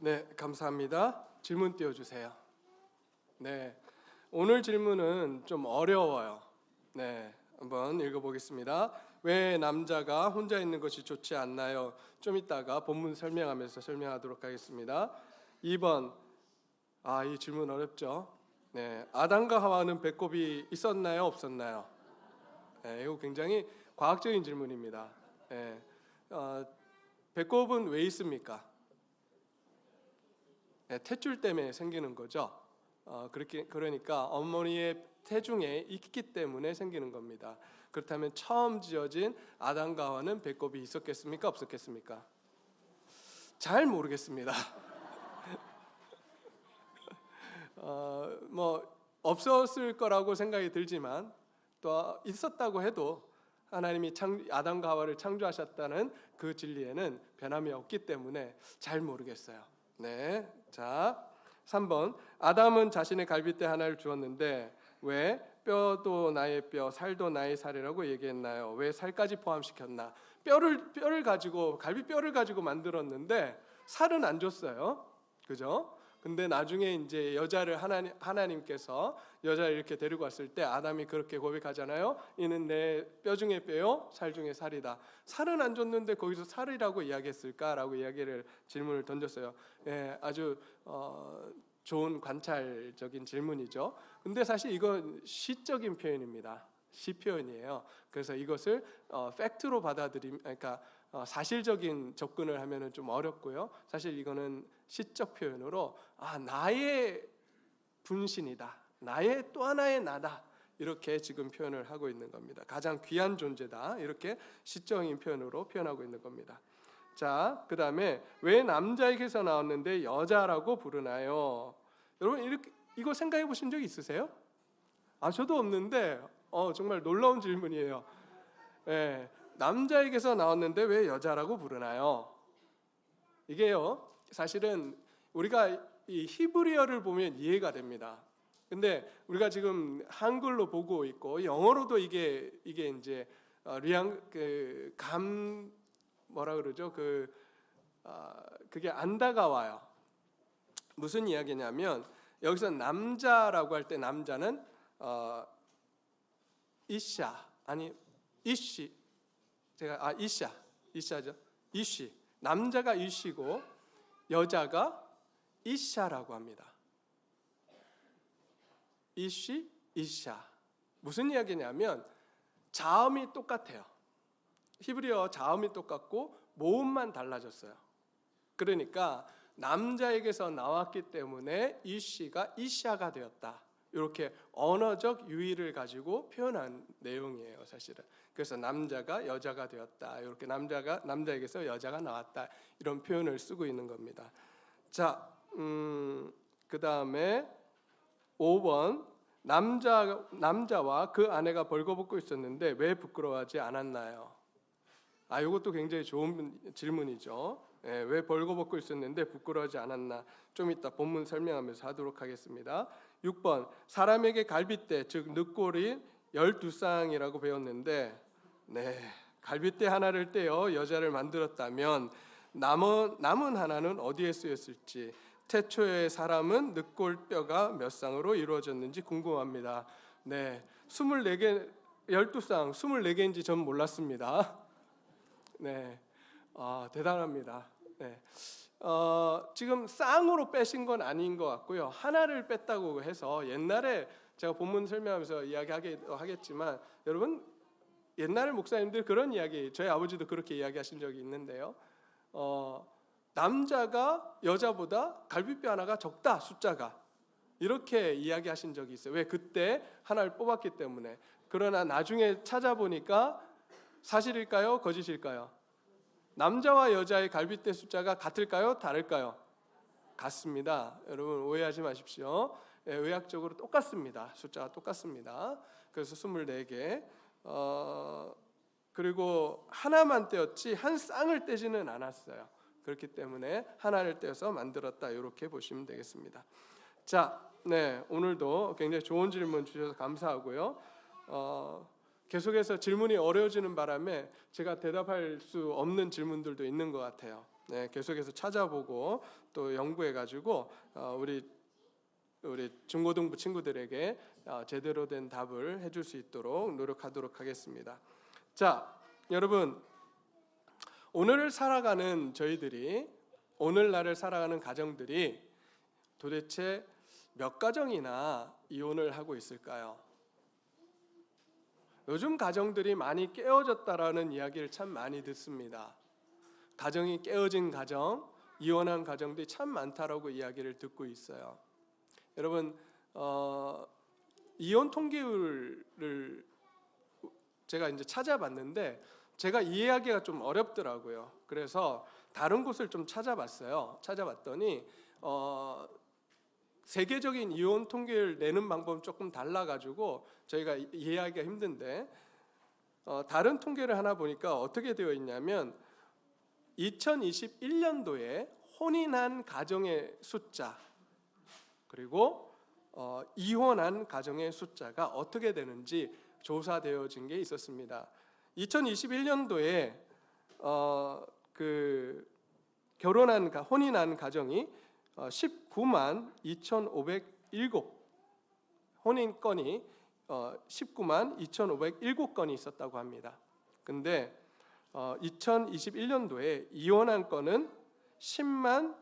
네, 감사합니다. 질문 띄워주세요. 네, 오늘 질문은 좀 어려워요. 네, 한번 읽어보겠습니다. 왜 남자가 혼자 있는 것이 좋지 않나요? 좀 이따가 본문 설명하면서 설명하도록 하겠습니다. 2번, 이 질문 어렵죠? 네, 아담과 하와는 배꼽이 있었나요? 없었나요? 네, 이거 굉장히 과학적인 질문입니다. 네, 배꼽은 왜 있습니까? 네, 탯줄 때문에 생기는 거죠. 그러니까 어머니의 태중에 있기 때문에 생기는 겁니다. 그렇다면 처음 지어진 아담과 하와는 배꼽이 있었겠습니까? 없었겠습니까? 잘 모르겠습니다. 없었을 거라고 생각이 들지만 또 있었다고 해도 하나님이 아담과 하와를 창조하셨다는 그 진리에는 변함이 없기 때문에 잘 모르겠어요. 네, 자 3번, 아담은 자신의 갈빗대 하나를 주었는데 왜 뼈도 나의 뼈, 살도 나의 살이라고 얘기했나요? 왜 살까지 포함시켰나? 뼈를 가지고, 갈빗뼈를 가지고 만들었는데 살은 안 줬어요. 그죠? 근데 나중에 이제 여자를 하나님께서 여자를 이렇게 데리고 왔을 때 아담이 그렇게 고백하잖아요. 이는 내 뼈 중에 뼈요, 살 중에 살이다. 살은 안 줬는데 거기서 살이라고 이야기했을까라고 질문을 던졌어요. 예, 아주 좋은 관찰적인 질문이죠. 근데 사실 이건 시적인 표현입니다. 시 표현이에요. 그래서 이것을 팩트로 그러니까 사실적인 접근을 하면은 좀 어렵고요. 사실 이거는 시적 표현으로 나의 분신이다, 나의 또 하나의 나다, 이렇게 지금 표현을 하고 있는 겁니다. 가장 귀한 존재다, 이렇게 시적인 표현으로 표현하고 있는 겁니다. 자, 그 다음에 왜 남자에게서 나왔는데 여자라고 부르나요? 여러분 이거 생각해 보신 적 있으세요? 저도 없는데 정말 놀라운 질문이에요. 예, 남자에게서 나왔는데 왜 여자라고 부르나요? 이게요, 사실은 우리가 이 히브리어를 보면 이해가 됩니다. 근데 우리가 지금 한글로 보고 있고 영어로도 이게 이제 뭐라 그러죠? 그게 안 다가와요. 무슨 이야기냐면 여기서 남자라고 할 때 남자는 이샤 아니 이시 이샤죠. 이시, 남자가 이시고 여자가 이샤라고 합니다. 이시, 이샤. 무슨 이야기냐면 자음이 똑같아요. 히브리어 자음이 똑같고 모음만 달라졌어요. 그러니까 남자에게서 나왔기 때문에 이시가 이샤가 되었다, 이렇게 언어적 유의를 가지고 표현한 내용이에요, 사실은. 그래서 남자가 여자가 되었다, 이렇게 남자에게서 여자가 나왔다, 이런 표현을 쓰고 있는 겁니다. 자, 그 다음에 5번, 남자와 그 아내가 벌거벗고 있었는데 왜 부끄러워하지 않았나요? 이것도 굉장히 좋은 질문이죠. 왜 벌거벗고 있었는데 부끄러워하지 않았나? 좀 이따 본문 설명하면서 하도록 하겠습니다. 6번, 사람에게 갈빗대, 즉 늑골이 12쌍이라고 배웠는데, 갈빗대 하나를 떼어 여자를 만들었다면 남은 하나는 어디에 쓰였을지, 태초의 사람은 늑골뼈가 몇 쌍으로 이루어졌는지 궁금합니다. 12개, 12쌍, 24개인지 전 몰랐습니다. 대단합니다. 지금 쌍으로 빼신 건 아닌 것 같고요. 하나를 뺐다고 해서, 옛날에 제가 본문 설명하면서 이야기하겠지만, 여러분 옛날 목사님들 그런 이야기, 저희 아버지도 그렇게 이야기하신 적이 있는데요. 남자가 여자보다 갈비뼈 하나가 적다, 숫자가, 이렇게 이야기하신 적이 있어요. 왜? 그때 하나를 뽑았기 때문에. 그러나 나중에 찾아보니까 사실일까요? 거짓일까요? 남자와 여자의 갈빗대 숫자가 같을까요? 다를까요? 같습니다. 여러분 오해하지 마십시오. 의학적으로 똑같습니다. 숫자가 똑같습니다. 그래서 24개. 그리고 하나만 떼었지 한 쌍을 떼지는 않았어요. 그렇기 때문에 하나를 떼어서 만들었다, 이렇게 보시면 되겠습니다. 자, 오늘도 굉장히 좋은 질문 주셔서 감사하고요. 계속해서 질문이 어려워지는 바람에 제가 대답할 수 없는 질문들도 있는 것 같아요. 네, 계속해서 찾아보고 또 연구해가지고 우리 중고등부 친구들에게 제대로 된 답을 해줄 수 있도록 노력하도록 하겠습니다. 자, 여러분, 오늘을 살아가는 저희들이, 오늘날을 살아가는 가정들이 도대체 몇 가정이나 이혼을 하고 있을까요? 요즘 가정들이 많이 깨어졌다라는 이야기를 참 많이 듣습니다. 가정이 깨어진 가정, 이혼한 가정들이 참 많다라고 이야기를 듣고 있어요. 여러분, 이혼 통계율을 제가 이제 찾아봤는데 제가 이해하기가 좀 어렵더라고요. 그래서 다른 곳을 좀 찾아봤어요. 찾아봤더니 세계적인 이혼 통계를 내는 방법은 조금 달라가지고 저희가 이해하기가 힘든데 다른 통계를 하나 보니까 어떻게 되어 있냐면 2021년도에 혼인한 가정의 숫자 그리고 이혼한 가정의 숫자가 어떻게 되는지 조사되어진 게 있었습니다. 2021년도에 혼인한 가정이 19만 2,507 혼인 건이 19만 2,507건이 있었다고 합니다. 근데 2021년도에 이혼한 건은 10만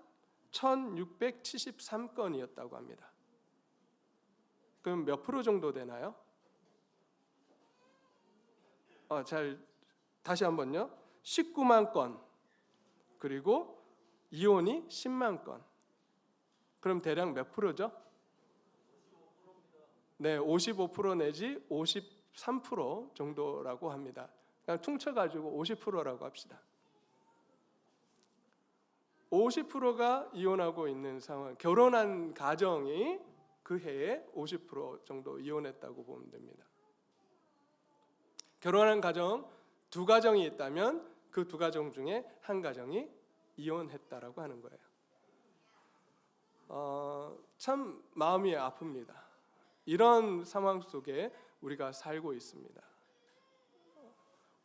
1,673건이었다고 합니다. 그럼 몇 프로 정도 되나요? 다시 한번요. 19만 건 그리고 이혼이 10만 건. 그럼 대략 몇 프로죠? 네, 55% 내지 53% 정도라고 합니다. 그냥 퉁쳐가지고 50%라고 합시다. 50%가 이혼하고 있는 상황, 결혼한 가정이 그 해에 50% 정도 이혼했다고 보면 됩니다. 결혼한 가정 두 가정이 있다면 그 두 가정 중에 한 가정이 이혼했다라고 하는 거예요. 참 마음이 아픕니다. 이런 상황 속에 우리가 살고 있습니다.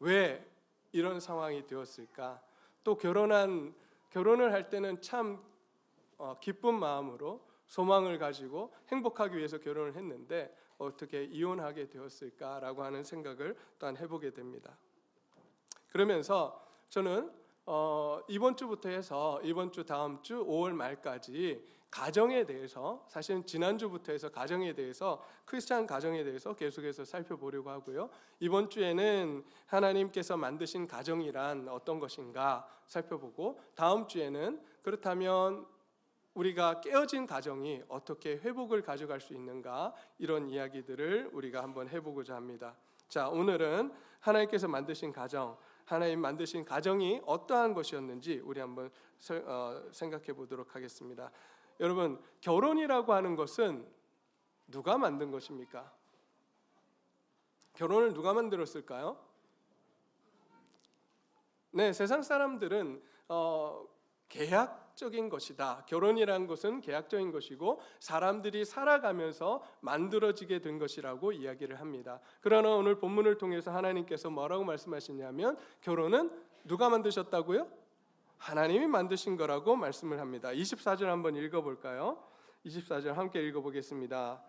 왜 이런 상황이 되었을까? 또 결혼을 할 때는 참 기쁜 마음으로 소망을 가지고 행복하기 위해서 결혼을 했는데 어떻게 이혼하게 되었을까라고 하는 생각을 또한 해보게 됩니다. 그러면서 저는 이번 주부터 해서 이번 주 다음 주 5월 말까지 가정에 대해서, 사실은 지난주부터 해서 가정에 대해서, 크리스찬 가정에 대해서 계속해서 살펴보려고 하고요. 이번 주에는 하나님께서 만드신 가정이란 어떤 것인가 살펴보고, 다음 주에는 그렇다면 우리가 깨어진 가정이 어떻게 회복을 가져갈 수 있는가, 이런 이야기들을 우리가 한번 해보고자 합니다. 자, 오늘은 하나님께서 만드신 가정, 하나님 만드신 가정이 어떠한 것이었는지 우리 한번 생각해 보도록 하겠습니다. 여러분, 결혼이라고 하는 것은 누가 만든 것입니까? 결혼을 누가 만들었을까요? 네, 세상 사람들은 계약적인 것이다. 결혼이라는 것은 계약적인 것이고 사람들이 살아가면서 만들어지게 된 것이라고 이야기를 합니다. 그러나 오늘 본문을 통해서 하나님께서 뭐라고 말씀하시냐면 결혼은 누가 만드셨다고요? 하나님이 만드신 거라고 말씀을 합니다. 24절 한번 읽어볼까요? 24절 함께 읽어보겠습니다.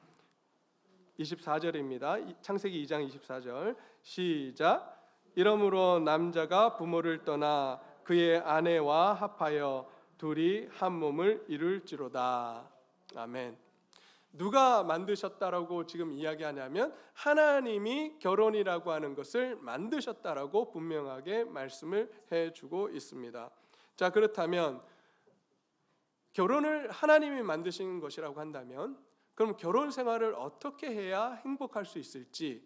24절입니다. 창세기 2장 24절 시작. 이러므로 남자가 부모를 떠나 그의 아내와 합하여 둘이 한 몸을 이룰지로다. 아멘. 누가 만드셨다라고 지금 이야기하냐면 하나님이 결혼이라고 하는 것을 만드셨다라고 분명하게 말씀을 해주고 있습니다. 자, 그렇다면 결혼을 하나님이 만드신 것이라고 한다면 그럼 결혼 생활을 어떻게 해야 행복할 수 있을지,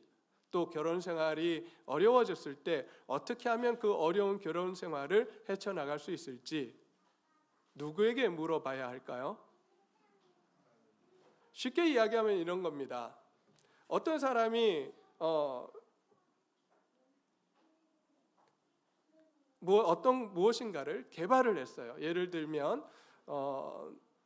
또 결혼 생활이 어려워졌을 때 어떻게 하면 그 어려운 결혼 생활을 헤쳐나갈 수 있을지 누구에게 물어봐야 할까요? 쉽게 이야기하면 이런 겁니다. 어떤 사람이 무엇인가를 개발을 했어요. 예를 들면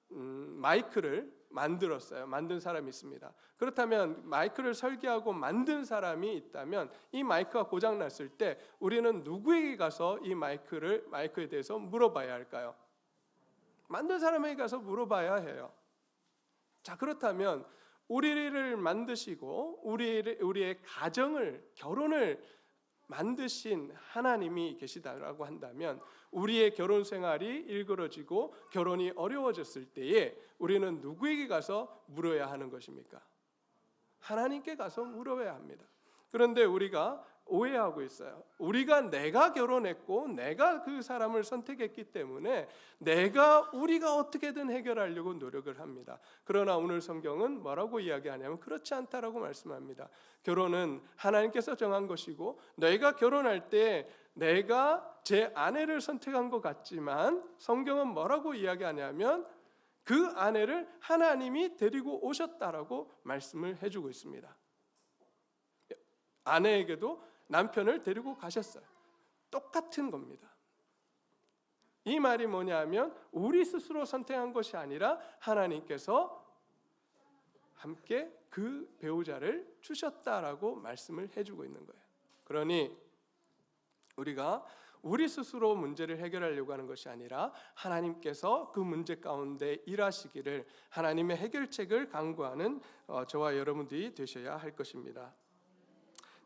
마이크를 만들었어요. 만든 사람이 있습니다. 그렇다면 마이크를 설계하고 만든 사람이 있다면 이 마이크가 고장 났을 때 우리는 누구에게 가서 이 마이크에 대해서 물어봐야 할까요? 만든 사람에게 가서 물어봐야 해요. 자, 그렇다면 우리를 만드시고 우리의 가정을, 결혼을 만드신 하나님이 계시다라고 한다면 우리의 결혼 생활이 일그러지고 결혼이 어려워졌을 때에 우리는 누구에게 가서 물어야 하는 것입니까? 하나님께 가서 물어야 합니다. 그런데 우리가 오해하고 있어요. 내가 결혼했고 내가 그 사람을 선택했기 때문에 우리가 어떻게든 해결하려고 노력을 합니다. 그러나 오늘 성경은 뭐라고 이야기하냐면 그렇지 않다라고 말씀합니다. 결혼은 하나님께서 정한 것이고 내가 결혼할 때 내가 제 아내를 선택한 것 같지만 성경은 뭐라고 이야기하냐면 그 아내를 하나님이 데리고 오셨다라고 말씀을 해주고 있습니다. 아내에게도 남편을 데리고 가셨어요. 똑같은 겁니다. 이 말이 뭐냐면 우리 스스로 선택한 것이 아니라 하나님께서 함께 그 배우자를 주셨다라고 말씀을 해주고 있는 거예요. 그러니 우리가 우리 스스로 문제를 해결하려고 하는 것이 아니라 하나님께서 그 문제 가운데 일하시기를 하나님의 해결책을 강구하는 저와 여러분들이 되셔야 할 것입니다.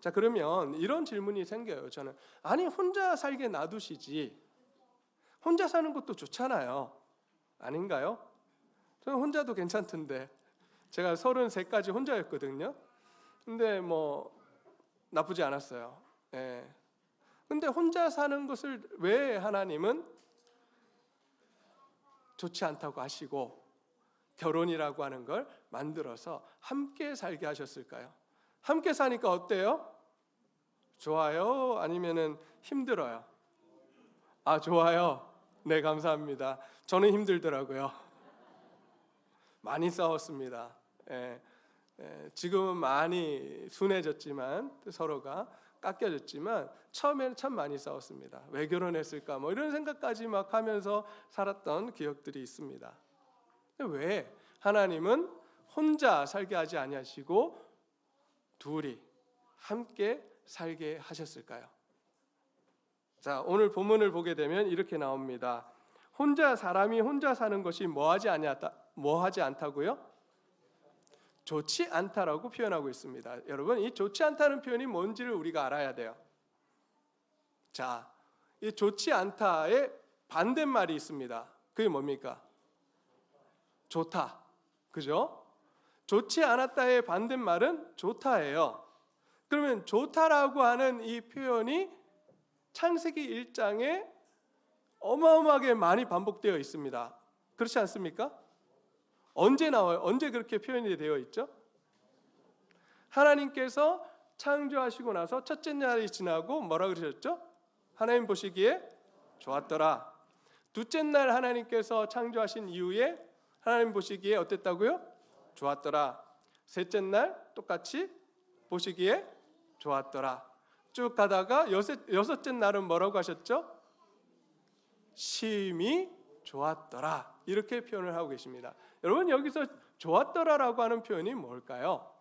자, 그러면 이런 질문이 생겨요. 저는 아니 혼자 살게 놔두시지. 혼자 사는 것도 좋잖아요. 아닌가요? 저는 혼자도 괜찮던데. 제가 33까지 혼자였거든요. 근데 뭐 나쁘지 않았어요. 예. 근데 혼자 사는 것을 왜 하나님은 좋지 않다고 하시고 결혼이라고 하는 걸 만들어서 함께 살게 하셨을까요? 함께 사니까 어때요? 좋아요? 아니면은 힘들어요? 아, 좋아요. 네, 감사합니다. 저는 힘들더라고요. 많이 싸웠습니다. 지금은 많이 순해졌지만 서로가 깎여졌지만 처음에는 참 많이 싸웠습니다. 왜 결혼했을까? 뭐 이런 생각까지 막 하면서 살았던 기억들이 있습니다. 왜 하나님은 혼자 살게 하지 아니하시고 둘이 함께 살게 하셨을까요? 자, 오늘 본문을 보게 되면 이렇게 나옵니다. 사람이 혼자 사는 것이 뭐하지 않다고요? 좋지 않다라고 표현하고 있습니다. 여러분, 이 좋지 않다는 표현이 뭔지를 우리가 알아야 돼요. 자, 이 좋지 않다의 반대말이 있습니다. 그게 뭡니까? 좋다. 그죠? 좋지 않았다의 반대말은 좋다예요. 그러면 좋다라고 하는 이 표현이 창세기 1장에 어마어마하게 많이 반복되어 있습니다. 그렇지 않습니까? 언제 나와요? 언제 그렇게 표현이 되어 있죠? 하나님께서 창조하시고 나서 첫째 날이 지나고 뭐라 그러셨죠? 하나님 보시기에 좋았더라. 둘째 날 하나님께서 창조하신 이후에 하나님 보시기에 어땠다고요? 좋았더라. 셋째 날 똑같이 보시기에 좋았더라. 쭉 가다가 여섯째 날은 뭐라고 하셨죠? 심히 좋았더라. 이렇게 표현을 하고 계십니다. 여러분, 여기서 좋았더라라고 하는 표현이 뭘까요?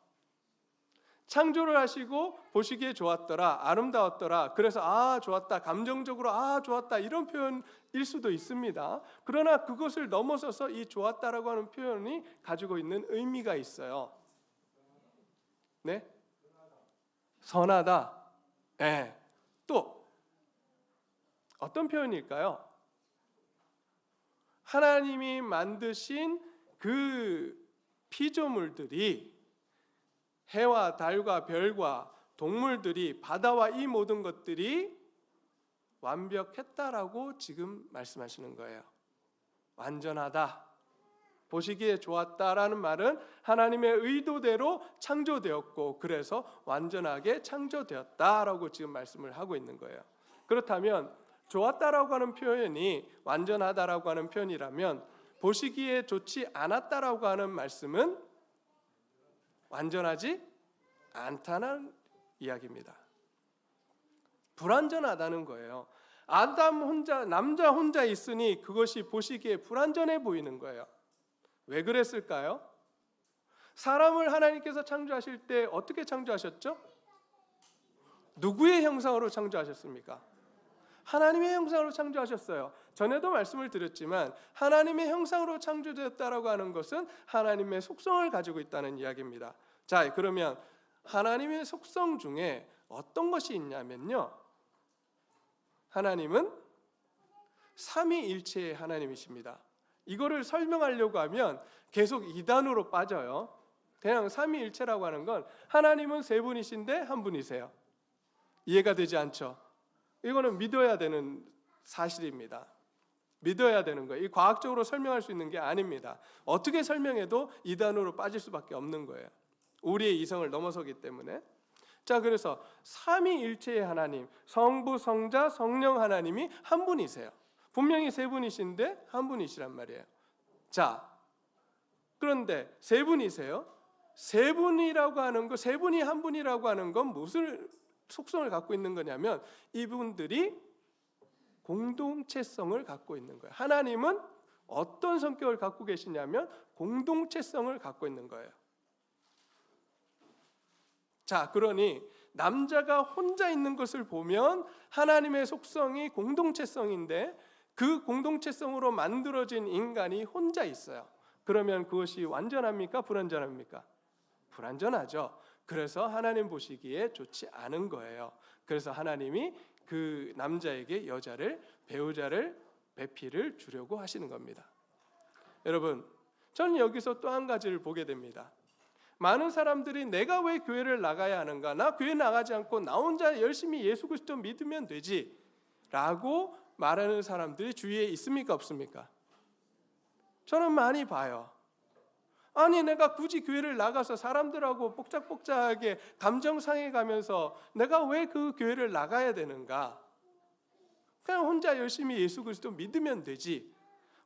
창조를 하시고 보시기에 좋았더라, 아름다웠더라. 그래서 좋았다, 감정적으로 좋았다 이런 표현일 수도 있습니다. 그러나 그것을 넘어서서 이 좋았다라고 하는 표현이 가지고 있는 의미가 있어요. 네? 선하다. 네. 또 어떤 표현일까요? 하나님이 만드신 그 피조물들이 해와 달과 별과 동물들이 바다와 이 모든 것들이 완벽했다라고 지금 말씀하시는 거예요. 완전하다. 보시기에 좋았다라는 말은 하나님의 의도대로 창조되었고 그래서 완전하게 창조되었다라고 지금 말씀을 하고 있는 거예요. 그렇다면 좋았다라고 하는 표현이 완전하다라고 하는 표현이라면 보시기에 좋지 않았다라고 하는 말씀은 완전하지 않다는 이야기입니다. 불완전하다는 거예요. 남자 혼자 있으니 그것이 보시기에 불완전해 보이는 거예요. 왜 그랬을까요? 사람을 하나님께서 창조하실 때 어떻게 창조하셨죠? 누구의 형상으로 창조하셨습니까? 하나님의 형상으로 창조하셨어요. 전에도 말씀을 드렸지만 하나님의 형상으로 창조되었다라고 하는 것은 하나님의 속성을 가지고 있다는 이야기입니다. 자, 그러면 하나님의 속성 중에 어떤 것이 있냐면요, 하나님은 삼위일체의 하나님이십니다. 이거를 설명하려고 하면 계속 이단으로 빠져요. 그냥 삼위일체라고 하는 건 하나님은 세 분이신데 한 분이세요. 이해가 되지 않죠? 이거는 믿어야 되는 사실입니다. 믿어야 되는 거예요. 이 과학적으로 설명할 수 있는 게 아닙니다. 어떻게 설명해도 이단으로 빠질 수밖에 없는 거예요. 우리의 이성을 넘어서기 때문에. 자, 그래서 삼위일체의 하나님, 성부, 성자, 성령 하나님이 한 분이세요. 분명히 세 분이신데 한 분이시란 말이에요. 자, 그런데 세 분이세요. 세 분이라고 하는 거, 세 분이 한 분이라고 하는 건 무슨 속성을 갖고 있는 거냐면 이분들이 공동체성을 갖고 있는 거예요. 하나님은 어떤 성격을 갖고 계시냐면 공동체성을 갖고 있는 거예요. 자, 그러니 남자가 혼자 있는 것을 보면 하나님의 속성이 공동체성인데 그 공동체성으로 만들어진 인간이 혼자 있어요. 그러면 그것이 완전합니까? 불완전합니까? 불완전하죠. 그래서 하나님 보시기에 좋지 않은 거예요. 그래서 하나님이 그 남자에게 여자를, 배우자를, 배필을 주려고 하시는 겁니다. 여러분, 저는 여기서 또 한 가지를 보게 됩니다. 많은 사람들이 내가 왜 교회를 나가야 하는가? 나 교회 나가지 않고 나 혼자 열심히 예수 그리스도 믿으면 되지 라고 말하는 사람들이 주위에 있습니까? 없습니까? 저는 많이 봐요. 아니, 내가 굳이 교회를 나가서 사람들하고 복작복작하게 감정 상해가면서 내가 왜 그 교회를 나가야 되는가? 그냥 혼자 열심히 예수 그리스도 믿으면 되지.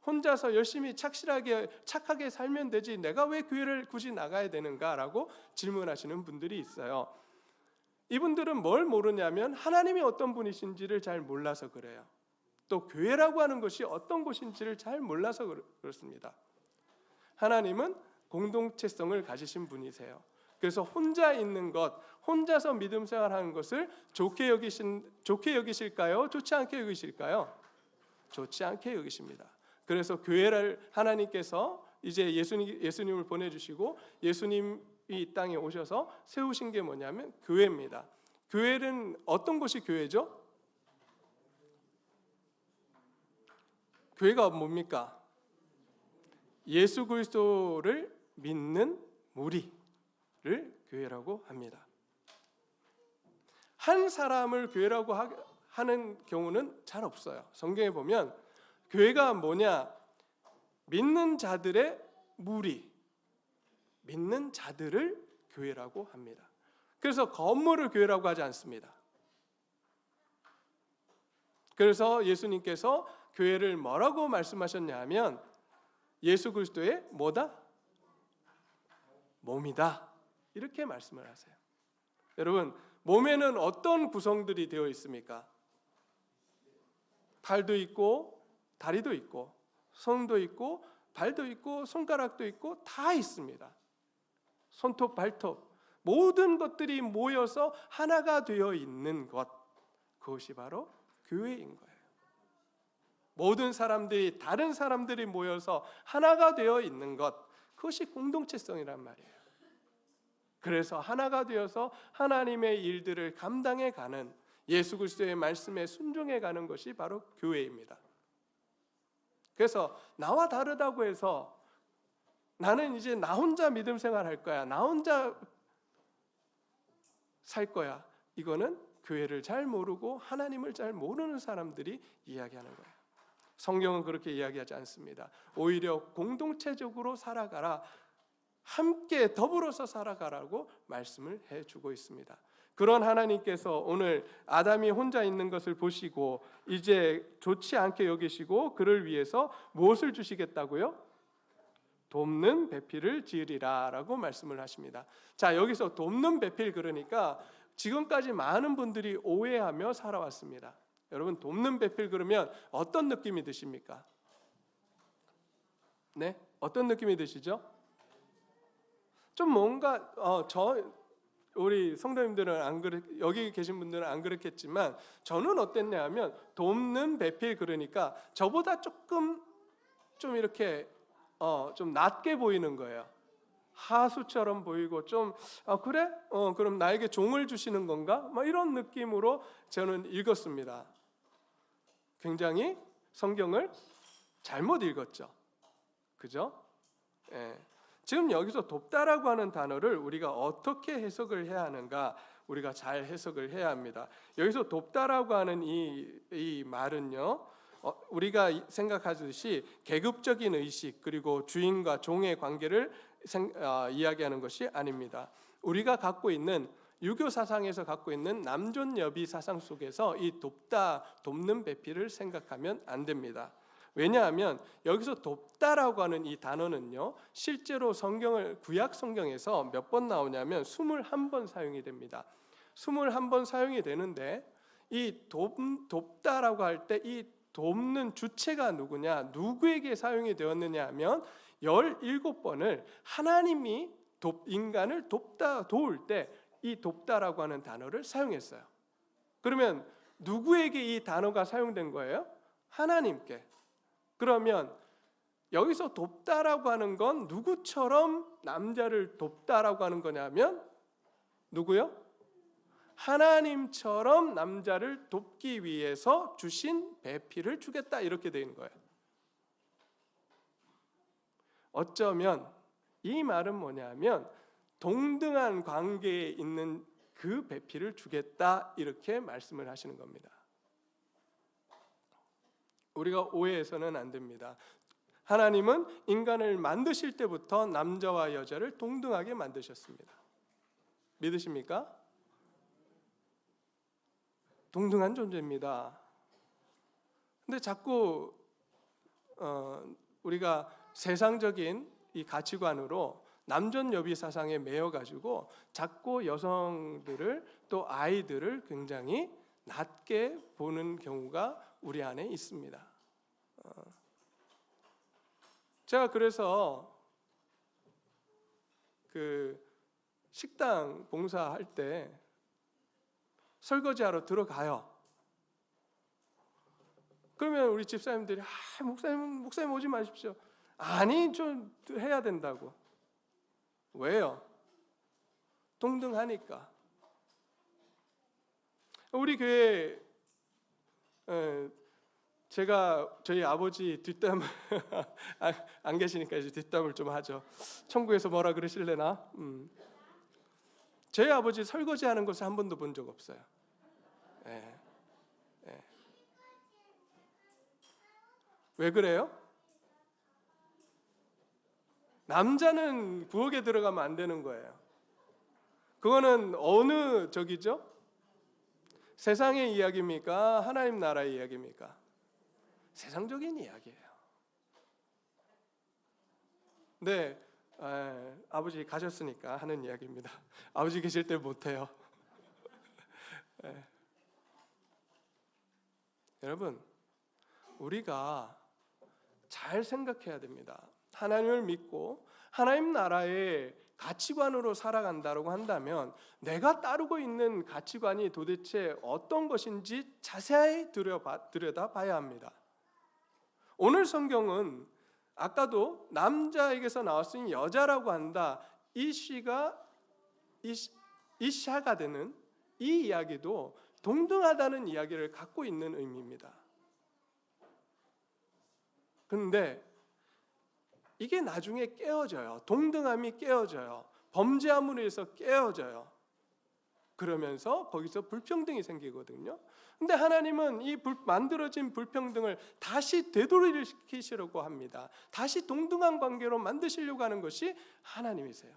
혼자서 열심히 착하게 살면 되지. 내가 왜 교회를 굳이 나가야 되는가라고 질문하시는 분들이 있어요. 이분들은 뭘 모르냐면 하나님이 어떤 분이신지를 잘 몰라서 그래요. 또 교회라고 하는 것이 어떤 곳인지를 잘 몰라서 그렇습니다. 하나님은 공동체성을 가지신 분이세요. 그래서 혼자 있는 것, 혼자서 믿음 생활하는 것을 좋게 여기실까요? 좋지 않게 여기실까요? 좋지 않게 여기십니다. 그래서 교회를 하나님께서 이제 예수님을 보내주시고 예수님이 이 땅에 오셔서 세우신 게 뭐냐면 교회입니다. 교회는 어떤 것이 교회죠? 교회가 뭡니까? 예수 그리스도를 믿는 무리를 교회라고 합니다. 한 사람을 교회라고 하는 경우는 잘 없어요. 성경에 보면 교회가 뭐냐? 믿는 자들의 무리, 믿는 자들을 교회라고 합니다. 그래서 건물을 교회라고 하지 않습니다. 그래서 예수님께서 교회를 뭐라고 말씀하셨냐면 예수 그리스도의 뭐다? 몸이다. 이렇게 말씀을 하세요. 여러분, 몸에는 어떤 구성들이 되어 있습니까? 팔도 있고 다리도 있고 손도 있고 발도 있고 손가락도 있고 다 있습니다. 손톱, 발톱 모든 것들이 모여서 하나가 되어 있는 것, 그것이 바로 교회인 거예요. 모든 사람들이 다른 사람들이 모여서 하나가 되어 있는 것, 그것이 공동체성이란 말이에요. 그래서 하나가 되어서 하나님의 일들을 감당해 가는, 예수 그리스도의 말씀에 순종해 가는 것이 바로 교회입니다. 그래서 나와 다르다고 해서 나는 이제 나 혼자 믿음 생활할 거야, 나 혼자 살 거야, 이거는 교회를 잘 모르고 하나님을 잘 모르는 사람들이 이야기하는 거예요. 성경은 그렇게 이야기하지 않습니다. 오히려 공동체적으로 살아가라, 함께 더불어서 살아가라고 말씀을 해주고 있습니다. 그런 하나님께서 오늘 아담이 혼자 있는 것을 보시고 이제 좋지 않게 여기시고 그를 위해서 무엇을 주시겠다고요? 돕는 배필을 지으리라 라고 말씀을 하십니다. 자, 여기서 돕는 배필, 그러니까 지금까지 많은 분들이 오해하며 살아왔습니다. 여러분, 돕는 배필 그러면 어떤 느낌이 드십니까? 네? 어떤 느낌이 드시죠? 좀 뭔가 우리 성도님들은 여기 계신 분들은 안 그렇겠지만 저는 어땠냐 하면 돕는 배필 그러니까 저보다 조금 좀 이렇게 좀 낮게 보이는 거예요. 하수처럼 보이고 좀 그래? 그럼 나에게 종을 주시는 건가? 막 이런 느낌으로 저는 읽었습니다. 굉장히 성경을 잘못 읽었죠. 그죠? 예. 지금 여기서 돕다라고 하는 단어를 우리가 어떻게 해석을 해야 하는가? 우리가 잘 해석을 해야 합니다. 여기서 돕다라고 하는 이 말은요, 우리가 생각하듯이 계급적인 의식 그리고 주인과 종의 관계를 이야기하는 것이 아닙니다. 우리가 갖고 있는 유교 사상에서 갖고 있는 남존여비 사상 속에서 이 돕는 배필을 생각하면 안 됩니다. 왜냐하면 여기서 돕다라고 하는 이 단어는요, 실제로 구약 성경에서 몇 번 나오냐면 21번 사용이 됩니다. 21번 사용이 되는데 이 돕다라고 할 때 이 돕는 주체가 누구냐, 누구에게 사용이 되었느냐 하면 17번을 하나님이 인간을 도울 때 이 돕다라고 하는 단어를 사용했어요. 그러면 누구에게 이 단어가 사용된 거예요? 하나님께. 그러면 여기서 돕다라고 하는 건 누구처럼 남자를 돕다라고 하는 거냐면 누구요? 하나님처럼 남자를 돕기 위해서 주신 배필을 주겠다 이렇게 되어 있는 거예요. 어쩌면 이 말은 뭐냐면 동등한 관계에 있는 그 배필을 주겠다 이렇게 말씀을 하시는 겁니다. 우리가 오해해서는 안 됩니다. 하나님은 인간을 만드실 때부터 남자와 여자를 동등하게 만드셨습니다. 믿으십니까? 동등한 존재입니다. 근데 자꾸 우리가 세상적인 이 가치관으로 남존여비 사상에 매여가지고 자꾸 여성들을 또 아이들을 굉장히 낮게 보는 경우가 우리 안에 있습니다. 제가 그래서 그 식당 봉사할 때 설거지하러 들어가요. 그러면 우리 집사님들이 목사님 오지 마십시오. 아니 좀 해야 된다고. 왜요? 동등하니까. 우리 교회 제가 저희 아버지 뒷담 안 계시니까 이제 뒷담을 좀 하죠. 천국에서 뭐라 그러실래나? 저희 아버지 설거지하는 것을 한 번도 본 적 없어요. 예. 왜 그래요? 남자는 부엌에 들어가면 안 되는 거예요. 그거는 어느 적이죠? 세상의 이야기입니까? 하나님 나라의 이야기입니까? 세상적인 이야기예요. 네, 아버지 가셨으니까 하는 이야기입니다. 아버지 계실 때 못해요. 여러분, 우리가 잘 생각해야 됩니다. 하나님을 믿고 하나님 나라의 가치관으로 살아간다고 한다면 내가 따르고 있는 가치관이 도대체 어떤 것인지 자세히 들여다봐야 합니다. 오늘 성경은 아까도 남자에게서 나왔으니 여자라고 한다. 이샤가 되는 이 이야기도 동등하다는 이야기를 갖고 있는 의미입니다. 그런데 이게 나중에 깨어져요. 동등함이 깨어져요. 범죄함으로 해서 깨어져요. 그러면서 거기서 불평등이 생기거든요. 근데 하나님은 이 만들어진 불평등을 다시 되돌이시키려고 합니다. 다시 동등한 관계로 만드시려고 하는 것이 하나님이세요.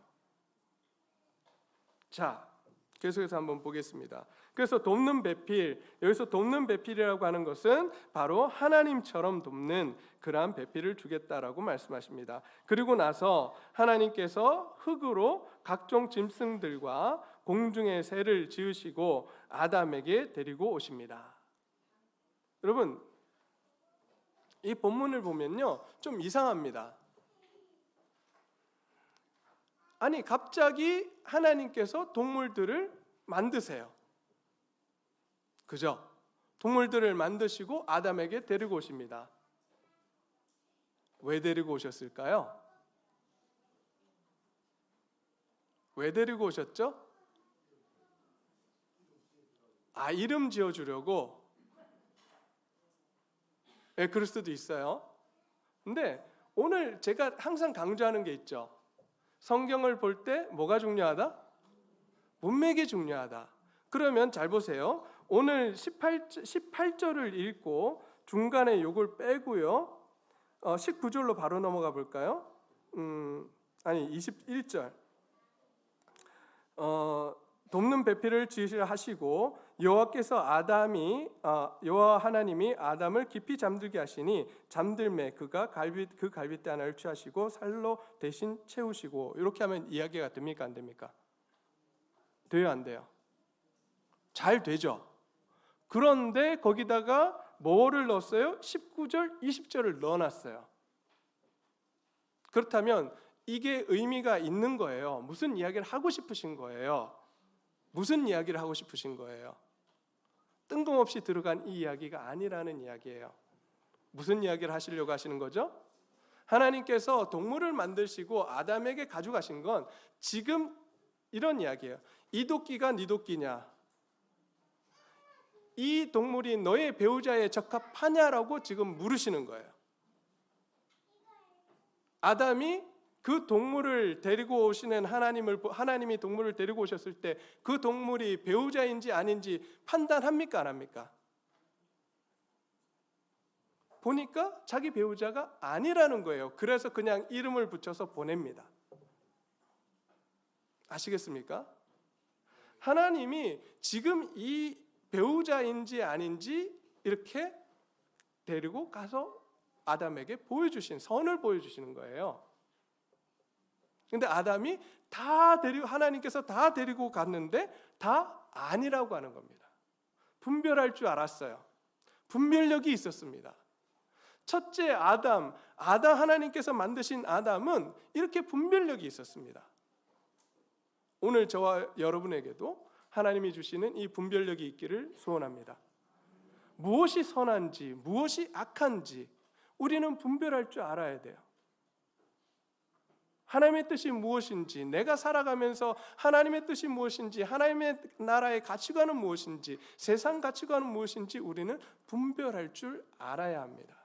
자, 계속해서 한번 보겠습니다. 그래서 돕는 배필, 여기서 돕는 배필이라고 하는 것은 바로 하나님처럼 돕는 그러한 배필을 주겠다라고 말씀하십니다. 그리고 나서 하나님께서 흙으로 각종 짐승들과 공중의 새를 지으시고 아담에게 데리고 오십니다. 여러분, 이 본문을 보면요 좀 이상합니다. 아니 갑자기 하나님께서 동물들을 만드세요. 그죠? 동물들을 만드시고 아담에게 데리고 오십니다. 왜 데리고 오셨을까요? 왜 데리고 오셨죠? 이름 지어주려고. 네, 그럴 수도 있어요. 근데 오늘 제가 항상 강조하는 게 있죠. 성경을 볼 때 뭐가 중요하다? 문맥이 중요하다. 그러면 잘 보세요. 오늘 18절을 읽고 중간에 요걸 빼고요. 19절로 바로 넘어가 볼까요? 21절. 돕는 배필을 지으시라 하시고 여호와 하나님이 아담을 깊이 잠들게 하시니 잠들매 그 갈빗대 하나를 취하시고 살로 대신 채우시고. 이렇게 하면 이야기가 됩니까 안 됩니까? 돼요 안 돼요? 잘 되죠. 그런데 거기다가 뭐를 넣었어요? 19절 20절을 넣어놨어요. 그렇다면 이게 의미가 있는 거예요. 무슨 이야기를 하고 싶으신 거예요? 무슨 이야기를 하고 싶으신 거예요? 뜬금없이 들어간 이 이야기가 아니라는 이야기예요. 무슨 이야기를 하시려고 하시는 거죠? 하나님께서 동물을 만드시고 아담에게 가져가신 건 지금 이런 이야기예요. 이 도끼가 네 도끼냐? 이 동물이 너의 배우자에 적합하냐라고 지금 물으시는 거예요. 아담이 그 동물을 데리고 오시는 하나님이 동물을 데리고 오셨을 때 그 동물이 배우자인지 아닌지 판단합니까 안 합니까? 보니까 자기 배우자가 아니라는 거예요. 그래서 그냥 이름을 붙여서 보냅니다. 아시겠습니까? 하나님이 지금 이 배우자인지 아닌지 이렇게 데리고 가서 아담에게 선을 보여주시는 거예요. 근데 아담이 하나님께서 다 데리고 갔는데 다 아니라고 하는 겁니다. 분별할 줄 알았어요. 분별력이 있었습니다. 첫째 아담 하나님께서 만드신 아담은 이렇게 분별력이 있었습니다. 오늘 저와 여러분에게도 하나님이 주시는 이 분별력이 있기를 소원합니다. 무엇이 선한지 무엇이 악한지 우리는 분별할 줄 알아야 돼요. 하나님의 뜻이 무엇인지, 내가 살아가면서 하나님의 뜻이 무엇인지, 하나님의 나라의 가치관은 무엇인지, 세상 가치관은 무엇인지 우리는 분별할 줄 알아야 합니다.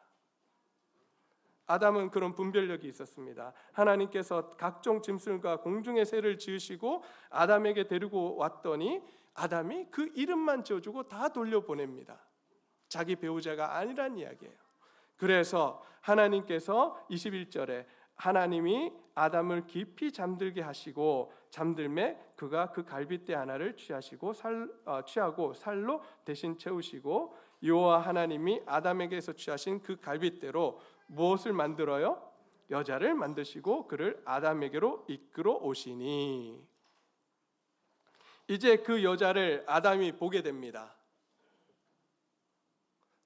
아담은 그런 분별력이 있었습니다. 하나님께서 각종 짐승과 공중의 새를 지으시고 아담에게 데리고 왔더니 아담이 그 이름만 지어주고 다 돌려보냅니다. 자기 배우자가 아니란 이야기예요. 그래서 하나님께서 21절에 하나님이 아담을 깊이 잠들게 하시고 잠들매 그가 그 갈빗대 하나를 취하고 살로 대신 채우시고 여호와 하나님이 아담에게서 취하신 그 갈빗대로 무엇을 만들어요? 여자를 만드시고 그를 아담에게로 이끌어 오시니. 이제 그 여자를 아담이 보게 됩니다.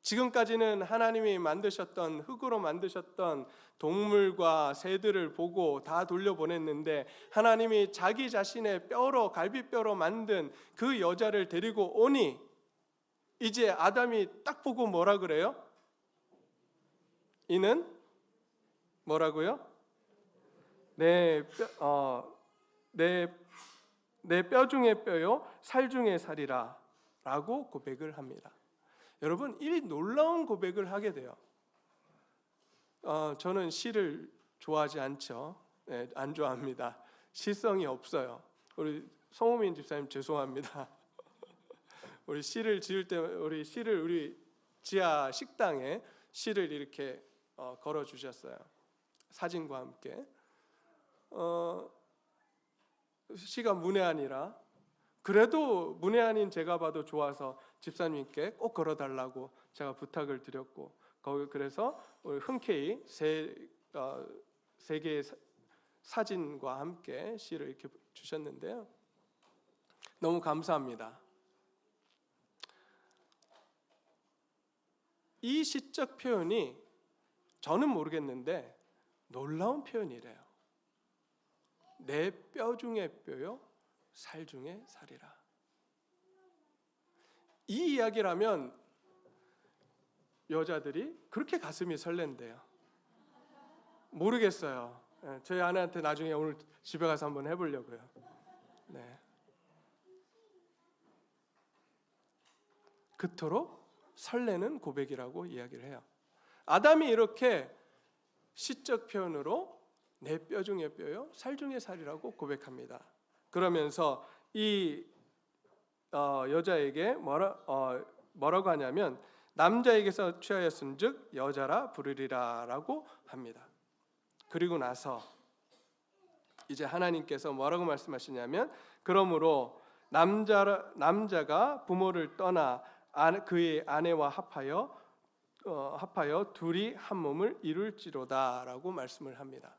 지금까지는 하나님이 만드셨던 흙으로 만드셨던 동물과 새들을 보고 다 돌려보냈는데 하나님이 자기 자신의 갈빗뼈로 만든 그 여자를 데리고 오니 이제 아담이 딱 보고 뭐라 그래요? 이는 뭐라고요? 내 뼈 중에 뼈요 살 중에 살이라 라고 고백을 합니다. 여러분, 이 놀라운 고백을 하게 돼요. 저는 시를 좋아하지 않죠. 네, 안 좋아합니다. 시성이 없어요. 우리 송우민 집사님 죄송합니다. 우리 시를 지을 때 우리 지하 식당에 시를 이렇게 걸어 주셨어요. 사진과 함께. 시가 문외한이라 그래도 문외한인 제가 봐도 좋아서 집사님께 꼭 걸어달라고 제가 부탁을 드렸고 그래서 우리 흔쾌히 세 개의 사진과 함께 시를 이렇게 주셨는데요. 너무 감사합니다. 이 시적 표현이 저는 모르겠는데 놀라운 표현이래요. 내 뼈 중에 뼈요 살 중에 살이라. 이 이야기라면 여자들이 그렇게 가슴이 설렌대요. 모르겠어요. 저희 아내한테 나중에 오늘 집에 가서 한번 해보려고요. 네. 그토록 설레는 고백이라고 이야기를 해요. 아담이 이렇게 시적 표현으로 내 뼈 중에 뼈요 살 중에 살이라고 고백합니다. 그러면서 이 여자에게 뭐라고 하냐면 남자에게서 취하였은즉 여자라 부르리라라고 합니다. 그리고 나서 이제 하나님께서 뭐라고 말씀하시냐면 그러므로 남자가 부모를 떠나 그의 아내와 합하여 둘이 한 몸을 이룰지로다라고 말씀을 합니다.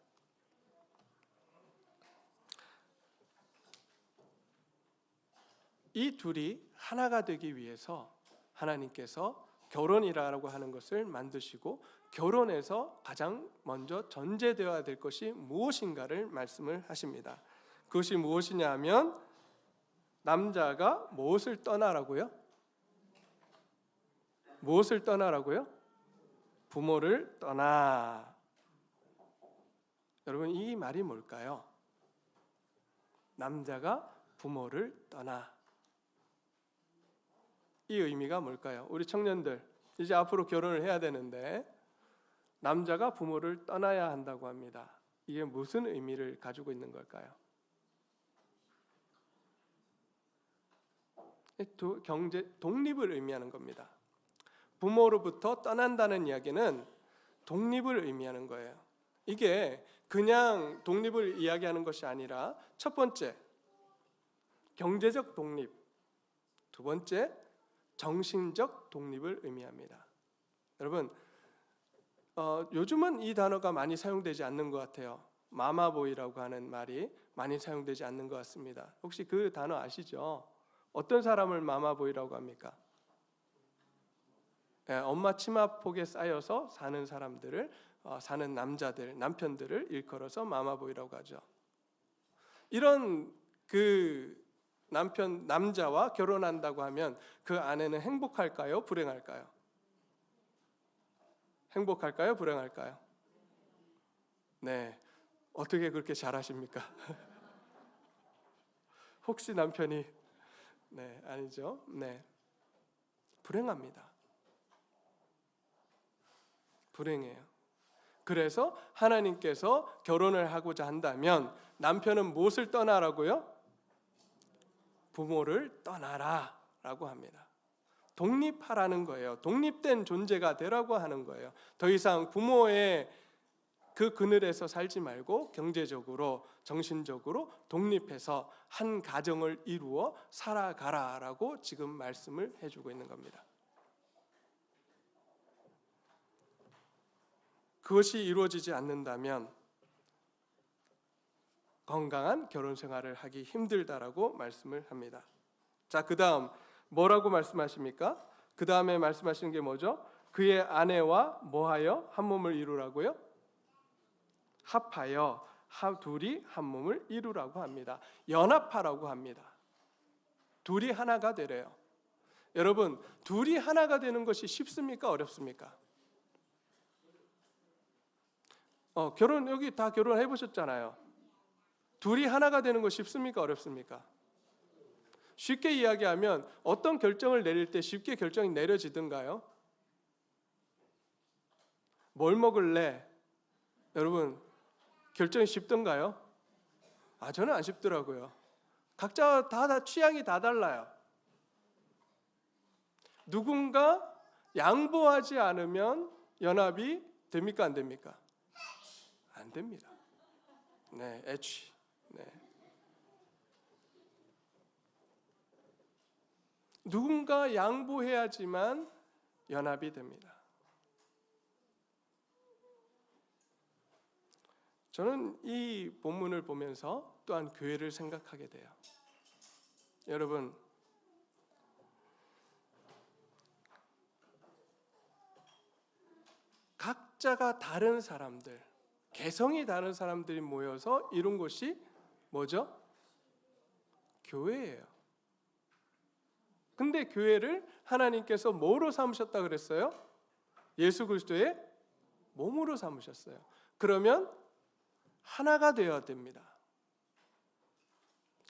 이 둘이 하나가 되기 위해서 하나님께서 결혼이라고 하는 것을 만드시고 결혼에서 가장 먼저 전제되어야 될 것이 무엇인가를 말씀을 하십니다. 그것이 무엇이냐 하면 남자가 무엇을 떠나라고요? 무엇을 떠나라고요? 부모를 떠나. 여러분 이 말이 뭘까요? 남자가 부모를 떠나. 이 의미가 뭘까요? 우리 청년들 이제 앞으로 결혼을 해야 되는데 남자가 부모를 떠나야 한다고 합니다. 이게 무슨 의미를 가지고 있는 걸까요? 경제 독립을 의미하는 겁니다. 부모로부터 떠난다는 이야기는 독립을 의미하는 거예요. 이게 그냥 독립을 이야기하는 것이 아니라 첫 번째 경제적 독립, 두 번째 정신적 독립을 의미합니다. 여러분 요즘은 이 단어가 많이 사용되지 않는 것 같아요. 마마보이라고 하는 말이 많이 사용되지 않는 것 같습니다. 혹시 그 단어 아시죠? 어떤 사람을 마마보이라고 합니까? 엄마 치마폭에 쌓여서 사는 사람들을 사는 남편들을 일컬어서 마마보이라고 하죠. 이런 그 남자와 결혼한다고 하면 그 아내는 행복할까요? 불행할까요? 행복할까요? 불행할까요? 네. 어떻게 그렇게 잘하십니까? 혹시 남편이 네, 아니죠. 네. 불행합니다. 불행해요. 그래서 하나님께서 결혼을 하고자 한다면 남편은 무엇을 떠나라고요? 부모를 떠나라라고 합니다. 독립하라는 거예요. 독립된 존재가 되라고 하는 거예요. 더 이상 부모의 그 그늘에서 살지 말고 경제적으로, 정신적으로 독립해서 한 가정을 이루어 살아가라라고 지금 말씀을 해주고 있는 겁니다. 그것이 이루어지지 않는다면 건강한 결혼 생활을 하기 힘들다라고 말씀을 합니다. 자, 그다음 뭐라고 말씀하십니까? 그 다음에 말씀하시는 게 뭐죠? 그의 아내와 뭐하여 한 몸을 이루라고요? 합하여 둘이 한 몸을 이루라고 합니다. 연합하라고 합니다. 둘이 하나가 되래요. 여러분, 둘이 하나가 되는 것이 쉽습니까? 어렵습니까? 결혼 여기 다 결혼해 보셨잖아요. 둘이 하나가 되는 거 쉽습니까? 어렵습니까? 쉽게 이야기하면 어떤 결정을 내릴 때 쉽게 결정이 내려지던가요? 뭘 먹을래? 여러분 결정이 쉽던가요? 저는 안 쉽더라고요. 각자 다 취향이 다 달라요. 누군가 양보하지 않으면 연합이 됩니까? 안 됩니까? 안 됩니다. 네, 애취. 네. 누군가 양보해야지만 연합이 됩니다. 저는 이 본문을 보면서 또한 교회를 생각하게 돼요. 여러분, 각자가 다른 사람들, 개성이 다른 사람들이 모여서 이룬 것이 뭐죠? 교회예요. 근데 교회를 하나님께서 뭐로 삼으셨다 그랬어요? 예수 그리스도의 몸으로 삼으셨어요. 그러면 하나가 되어야 됩니다.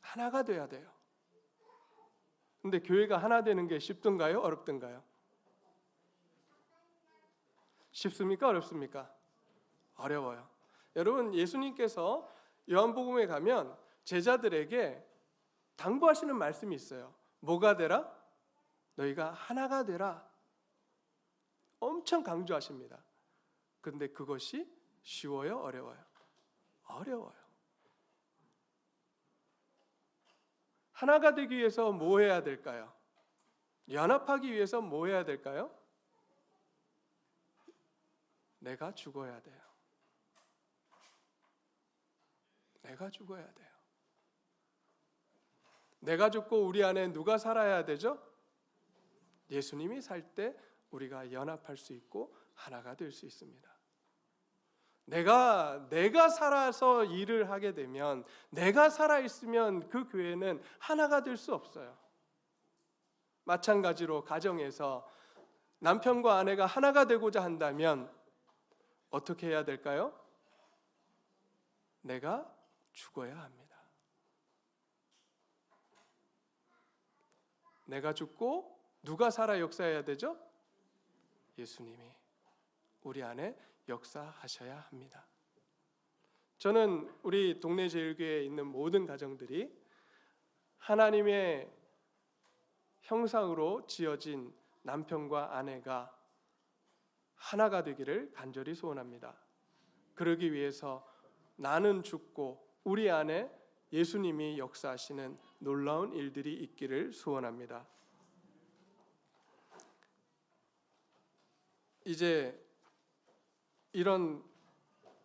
하나가 돼야 돼요. 근데 교회가 하나 되는 게 쉽던가요? 어렵던가요? 쉽습니까? 어렵습니까? 어려워요. 여러분, 예수님께서 요한복음에 가면 제자들에게 당부하시는 말씀이 있어요. 뭐가 되라? 너희가 하나가 되라. 엄청 강조하십니다. 그런데 그것이 쉬워요? 어려워요? 어려워요. 하나가 되기 위해서 뭐 해야 될까요? 연합하기 위해서 뭐 해야 될까요? 내가 죽어야 돼요. 내가 죽어야 돼요. 내가 죽고 우리 안에 누가 살아야 되죠? 예수님이 살 때 우리가 연합할 수 있고 하나가 될 수 있습니다. 내가 살아서 일을 하게 되면, 내가 살아 있으면 그 교회는 하나가 될 수 없어요. 마찬가지로 가정에서 남편과 아내가 하나가 되고자 한다면 어떻게 해야 될까요? 내가 죽어야 합니다. 내가 죽고 누가 살아 역사해야 되죠? 예수님이 우리 안에 역사하셔야 합니다. 저는 우리 동네 제일교회에 있는 모든 가정들이 하나님의 형상으로 지어진 남편과 아내가 하나가 되기를 간절히 소원합니다. 그러기 위해서 나는 죽고 우리 안에 예수님이 역사하시는 놀라운 일들이 있기를 소원합니다. 이제 이런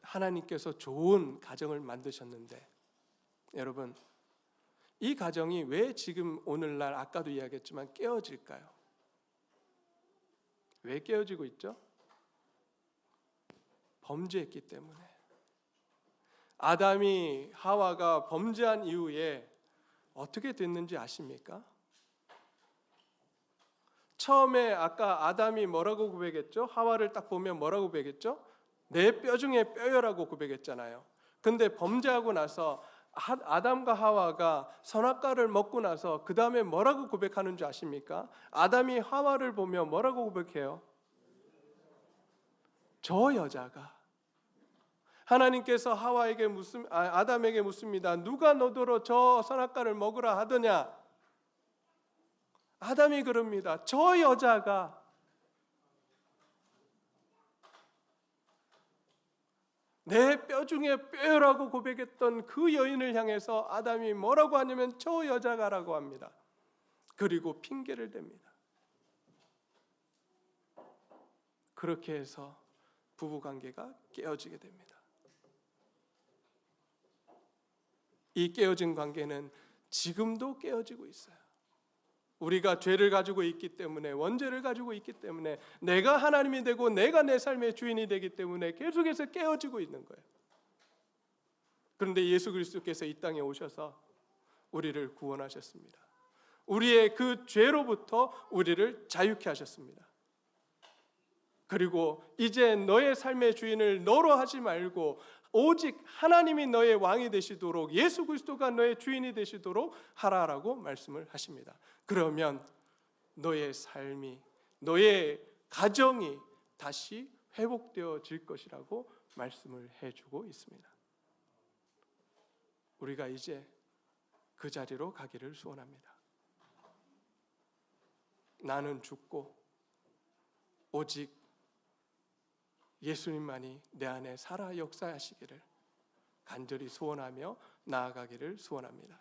하나님께서 좋은 가정을 만드셨는데, 여러분, 이 가정이 왜 지금 오늘날 아까도 이야기했지만 깨어질까요? 왜 깨어지고 있죠? 범죄했기 때문에. 아담이 하와가 범죄한 이후에 어떻게 됐는지 아십니까? 처음에 아까 아담이 뭐라고 고백했죠? 하와를 딱 보면 뭐라고 고백했죠? 내 뼈 중에 뼈여라고 고백했잖아요. 근데 범죄하고 나서 아담과 하와가 선악과를 먹고 나서 그 다음에 뭐라고 고백하는 줄 아십니까? 아담이 하와를 보며 뭐라고 고백해요? 저 여자가. 하나님께서 아담에게 묻습니다. 누가 너더러 저 선악과를 먹으라 하더냐? 아담이 그럽니다. 저 여자가. 내 뼈 중에 뼈라고 고백했던 그 여인을 향해서 아담이 뭐라고 하냐면 저 여자가라고 합니다. 그리고 핑계를 댑니다. 그렇게 해서 부부관계가 깨어지게 됩니다. 이 깨어진 관계는 지금도 깨어지고 있어요. 우리가 죄를 가지고 있기 때문에, 원죄를 가지고 있기 때문에, 내가 하나님이 되고 내가 내 삶의 주인이 되기 때문에 계속해서 깨어지고 있는 거예요. 그런데 예수 그리스도께서 이 땅에 오셔서 우리를 구원하셨습니다. 우리의 그 죄로부터 우리를 자유케 하셨습니다. 그리고 이제 너의 삶의 주인을 너로 하지 말고 오직 하나님이 너의 왕이 되시도록, 예수 그리스도가 너의 주인이 되시도록 하라라고 말씀을 하십니다. 그러면 너의 삶이, 너의 가정이 다시 회복되어질 것이라고 말씀을 해주고 있습니다. 우리가 이제 그 자리로 가기를 소원합니다. 나는 죽고 오직 예수님만이 내 안에 살아 역사하시기를 간절히 소원하며 나아가기를 소원합니다.